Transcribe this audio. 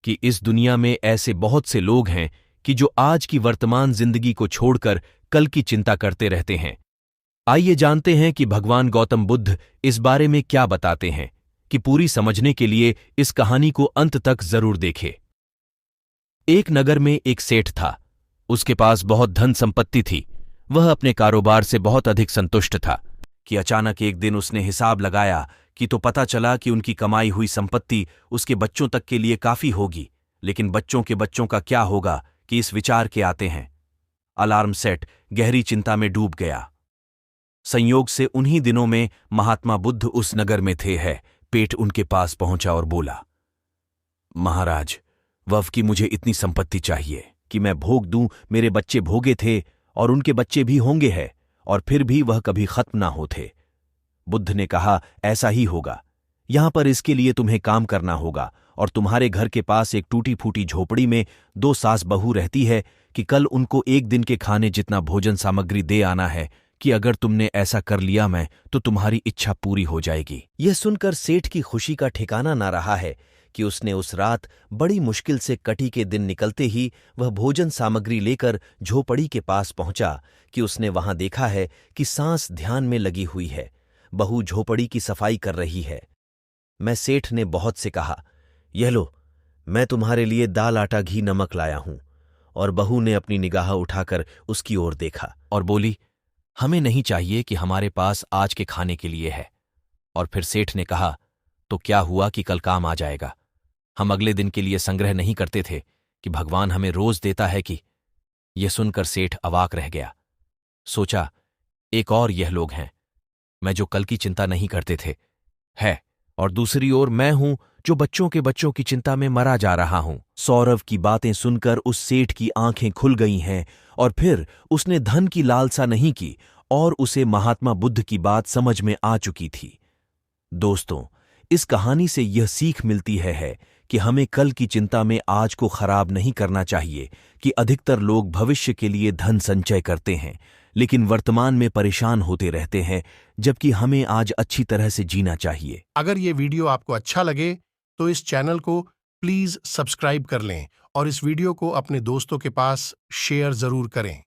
कि इस दुनिया में ऐसे बहुत से लोग हैं कि जो आज की वर्तमान जिंदगी को छोड़कर कल की चिंता करते रहते हैं। आइए जानते हैं कि भगवान गौतम बुद्ध इस बारे में क्या बताते हैं, कि पूरी समझने के लिए इस कहानी को अंत तक जरूर देखें। एक नगर में एक सेठ था। उसके पास बहुत धन संपत्ति थी। वह अपने कारोबार से बहुत अधिक संतुष्ट था कि अचानक एक दिन उसने हिसाब लगाया कि तो पता चला कि उनकी कमाई हुई संपत्ति उसके बच्चों तक के लिए काफी होगी, लेकिन बच्चों के बच्चों का क्या होगा कि इस विचार के आते हैं। अलार्म सेट गहरी चिंता में डूब गया। संयोग से उन्हीं दिनों में महात्मा बुद्ध उस नगर में थे। पेट उनके पास पहुंचा और बोला, महाराज, वह की मुझे इतनी संपत्ति चाहिए कि मैं भोग दूं। मेरे बच्चे भोगे थे और उनके बच्चे भी होंगे हैं, और फिर भी वह कभी खत्म ना होते। बुद्ध ने कहा, ऐसा ही होगा। यहां पर इसके लिए तुम्हें काम करना होगा, और तुम्हारे घर के पास एक टूटी फूटी झोपड़ी में 2 सास बहू रहती है कि कल उनको एक दिन के खाने जितना भोजन सामग्री दे आना है, कि अगर तुमने ऐसा कर लिया मैं तो तुम्हारी इच्छा पूरी हो जाएगी। यह सुनकर सेठ की खुशी का ठिकाना ना रहा है कि उसने उस रात बड़ी मुश्किल से कटी के दिन निकलते ही वह भोजन सामग्री लेकर झोपड़ी के पास पहुंचा कि उसने वहां देखा है कि सांस ध्यान में लगी हुई है। बहू झोपड़ी की सफाई कर रही है। मैं सेठ ने बहुत से कहा, यह लो, मैं तुम्हारे लिए दाल आटा घी नमक लाया हूं। और बहू ने अपनी निगाह उठाकर उसकी ओर देखा और बोली, हमें नहीं चाहिए कि हमारे पास आज के खाने के लिए है। और फिर सेठ ने कहा, तो क्या हुआ कि कल काम आ जाएगा। हम अगले दिन के लिए संग्रह नहीं करते थे कि भगवान हमें रोज देता है कि। यह सुनकर सेठ अवाक रह गया। सोचा, एक और यह लोग हैं, मैं जो कल की चिंता नहीं करते थे है, और दूसरी ओर मैं हूं जो बच्चों के बच्चों की चिंता में मरा जा रहा हूं। सौरव की बातें सुनकर उस सेठ की आंखें खुल गई हैं, और फिर उसने धन की लालसा नहीं की और उसे महात्मा बुद्ध की बात समझ में आ चुकी थी। दोस्तों, इस कहानी से यह सीख मिलती है कि हमें कल की चिंता में आज को खराब नहीं करना चाहिए। कि अधिकतर लोग भविष्य के लिए धन संचय करते हैं, लेकिन वर्तमान में परेशान होते रहते हैं, जबकि हमें आज अच्छी तरह से जीना चाहिए। अगर ये वीडियो आपको अच्छा लगे तो इस चैनल को प्लीज सब्सक्राइब कर लें और इस वीडियो को अपने दोस्तों के पास शेयर जरूर करें।